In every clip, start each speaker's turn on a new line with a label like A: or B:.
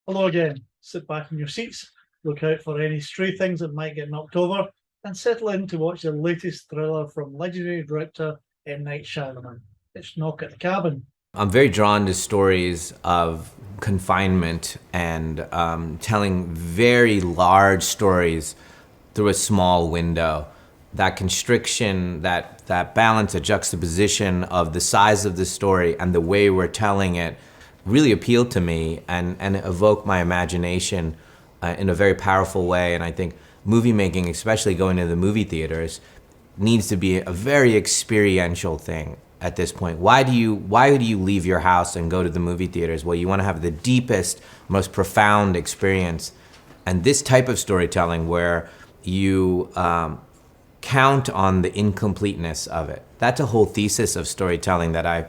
A: Hello again. Sit back in your seats, look out for any stray things that might get knocked over, and settle in to watch the latest thriller from legendary director M. Night Shyamalan. It's Knock at the Cabin.
B: I'm very drawn to stories of confinement and telling very large stories through a small window. That constriction, that balance, a juxtaposition of the size of the story and the way we're telling it really appealed to me and evoked my imagination in a very powerful way. And I think movie making, especially going to the movie theaters, needs to be a very experiential thing at this point. Why do you leave your house and go to the movie theaters? Well, you want to have the deepest, most profound experience. And this type of storytelling where you count on the incompleteness of it. That's a whole thesis of storytelling that I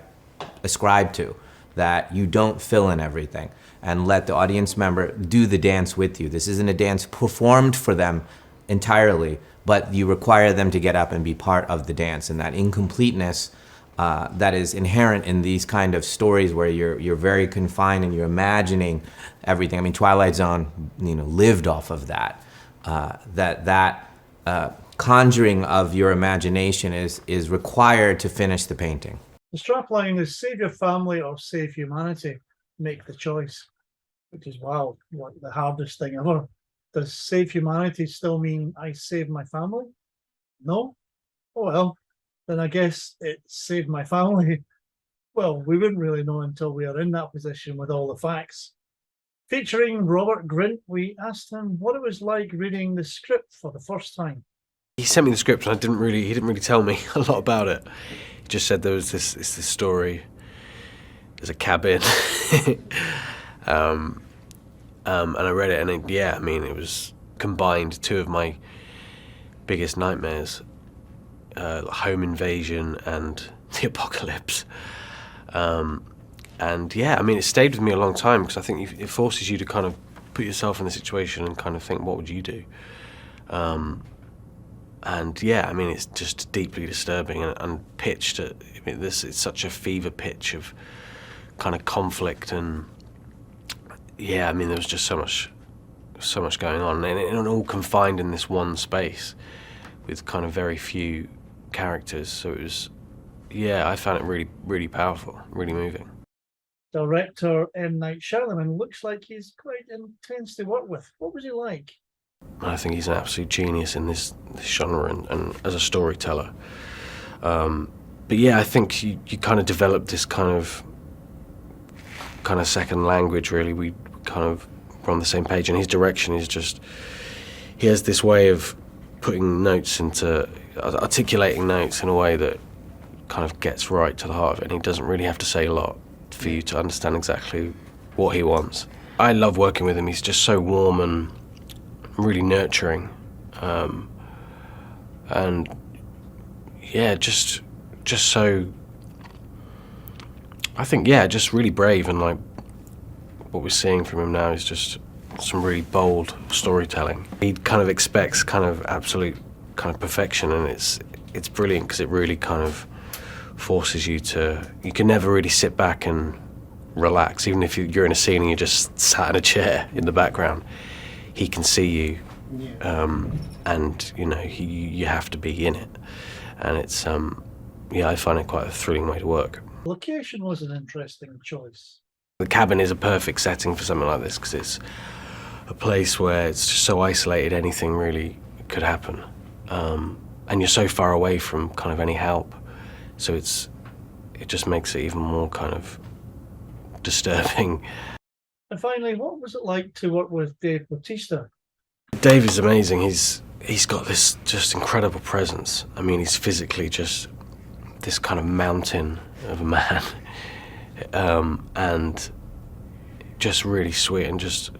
B: ascribe to, that you don't fill in everything and let the audience member do the dance with you. This isn't a dance performed for them entirely, but you require them to get up and be part of the dance. And that incompleteness that is inherent in these kind of stories where you're very confined and you're imagining everything. I mean, Twilight Zone, lived off of that. Conjuring of your imagination is required to finish the painting.
A: The strapline is save your family or save humanity. Make the choice. Which is, wow, what the hardest thing ever. Does save humanity still mean I save my family? No? Oh well, then I guess it saved my family. Well, we wouldn't really know until we are in that position with all the facts. Featuring Robert Grint, we asked him what it was like reading the script for the first time.
C: He sent me the script and he didn't really tell me a lot about it. He just said it's this story, there's a cabin, and I read it and it was combined two of my biggest nightmares, home invasion and the apocalypse. It stayed with me a long time because I think it forces you to kind of put yourself in the situation and kind of think, what would you do? It's just deeply disturbing and pitched at, it's such a fever pitch of kind of conflict and there was just so much going on and all confined in this one space with kind of very few characters. So it was, I found it really, really powerful, really moving.
A: Director M. Night Shyamalan looks like he's quite intense to work with. What was he like?
C: I think he's an absolute genius in this genre and as a storyteller. I think you kind of develop this kind of second language, really. We kind of were on the same page, and his direction is just, he has this way of putting notes articulating notes in a way that kind of gets right to the heart of it, and he doesn't really have to say a lot for you to understand exactly what he wants. I love working with him. He's just so warm and really nurturing, just so, I think, just really brave. And like what we're seeing from him now is just some really bold storytelling. He kind of expects kind of absolute kind of perfection, and it's brilliant because it really kind of forces you can never really sit back and relax. Even if you're in a scene and you're just sat in a chair in the background, he can see you, and you have to be in it, and it's I find it quite a thrilling way to work.
A: Location was an interesting choice.
C: The cabin is a perfect setting for something like this because it's a place where it's just so isolated, anything really could happen, and you're so far away from kind of any help, so it just makes it even more kind of disturbing.
A: And finally, what was it like to work with Dave Bautista?
C: Dave is amazing. He's got this just incredible presence. I mean, he's physically just this kind of mountain of a man, and just really sweet and just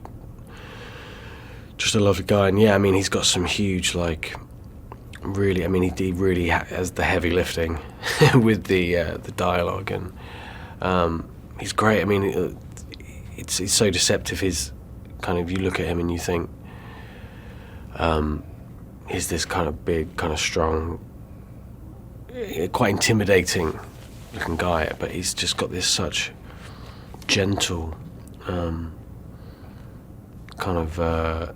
C: a lovely guy. And he's got some huge, like, really. He really has the heavy lifting with the dialogue, and he's great. It's so deceptive. His kind of, you look at him and you think, he's this kind of big, kind of strong, quite intimidating looking guy, but he's just got this such gentle kind of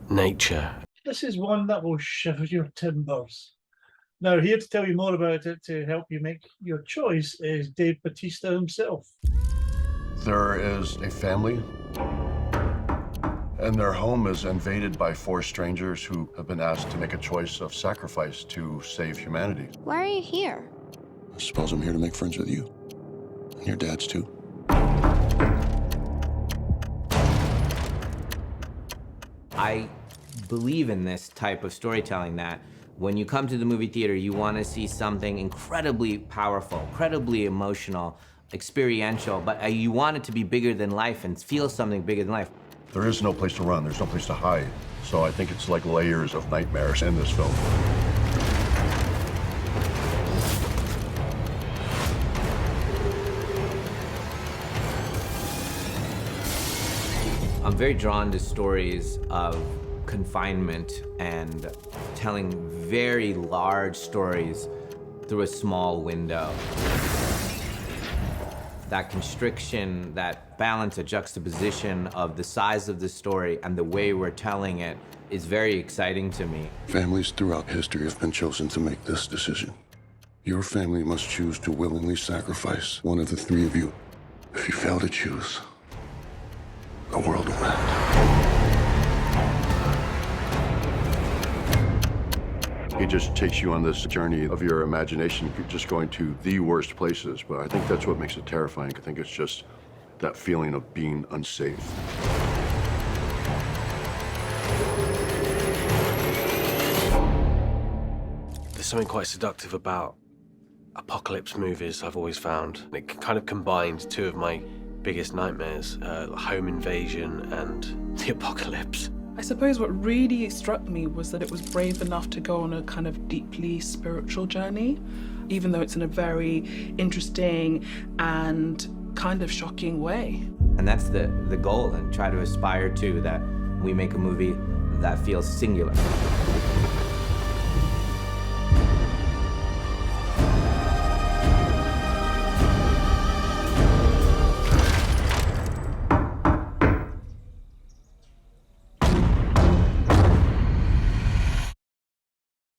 C: nature.
A: This is one that will shiver your timbers. Now, here to tell you more about it to help you make your choice is Dave Bautista himself.
D: There is a family, and their home is invaded by 4 strangers who have been asked to make a choice of sacrifice to save humanity.
E: Why are you here?
D: I suppose I'm here to make friends with you. And your dad's too.
B: I believe in this type of storytelling that when you come to the movie theater, you want to see something incredibly powerful, incredibly emotional, experiential, but you want it to be bigger than life and feel something bigger than life.
D: There is no place to run, there's no place to hide. So I think it's like layers of nightmares in this film.
B: I'm very drawn to stories of confinement and telling very large stories through a small window. That constriction, that balance, a juxtaposition of the size of the story and the way we're telling it is very exciting to me.
D: Families throughout history have been chosen to make this decision. Your family must choose to willingly sacrifice one of the 3 of you. If you fail to choose, the world will end. He just takes you on this journey of your imagination, just going to the worst places. But I think that's what makes it terrifying. I think it's just that feeling of being unsafe.
C: There's something quite seductive about apocalypse movies, I've always found. It kind of combined 2 of my biggest nightmares, home invasion and the apocalypse.
F: I suppose what really struck me was that it was brave enough to go on a kind of deeply spiritual journey, even though it's in a very interesting and kind of shocking way.
B: And that's the goal, and try to aspire to that we make a movie that feels singular.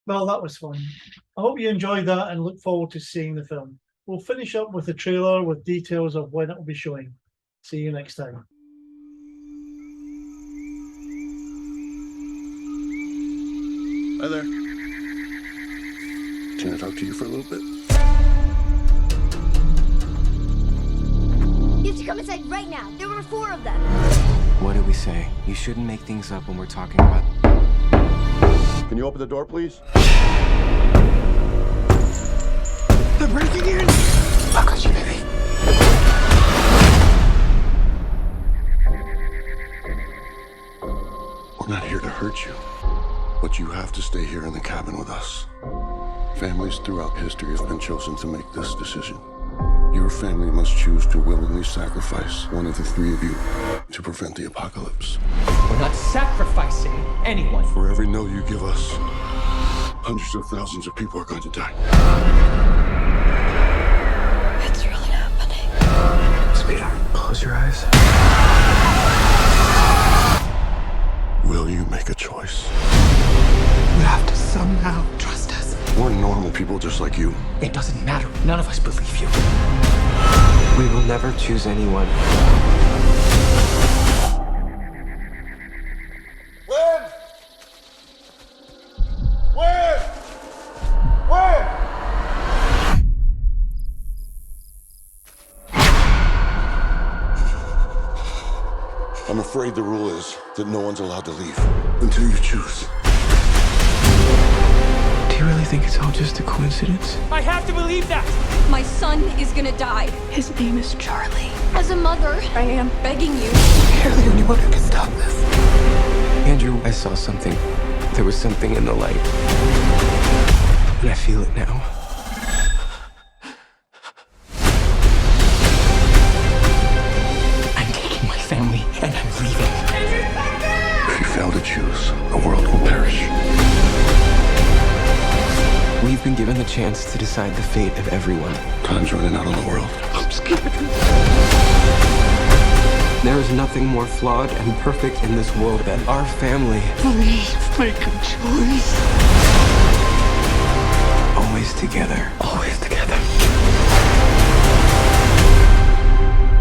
A: Well, that was fun. I hope you enjoyed that and look forward to seeing the film. We'll finish up with the trailer with details of when it will be showing. See you next time.
D: Hi there. Can I talk to you for a little bit?
E: You have to come inside right now. There were 4 of them.
G: What did we say? You shouldn't make things up when we're talking about...
D: Can you open the door, please?
G: They're breaking in! I got you, baby.
D: We're not here to hurt you, but you have to stay here in the cabin with us. Families throughout history have been chosen to make this decision. Your family must choose to willingly sacrifice one of the 3 of you to prevent the apocalypse.
H: We're not sacrificing anyone.
D: For every no you give us, hundreds of thousands of people are going to die.
E: It's really happening.
G: Sweetheart, close your eyes.
D: Will you make a choice?
H: You have to somehow trust us.
D: We're normal people just like you.
H: It doesn't matter. None of us believe you.
G: We will never choose anyone.
D: I'm afraid the rule is that no one's allowed to leave until you choose.
G: Do you really think it's all just a coincidence?
H: I have to believe that.
E: My son is gonna die.
F: His name is Charlie.
E: As a mother, I am begging you.
G: You're the only one who can stop this. Andrew, I saw something. There was something in the light. And I feel it now.
H: I'm taking my family and I'm leaving.
D: If you fail to choose, the world will perish.
G: We've been given the chance to decide the fate of everyone.
D: Time's running out on the world. I'm scared.
G: There is nothing more flawed and perfect in this world than our family.
H: Please make a choice.
G: Always together.
H: Always together.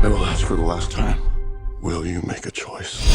D: I will ask for the last time. Will you make a choice?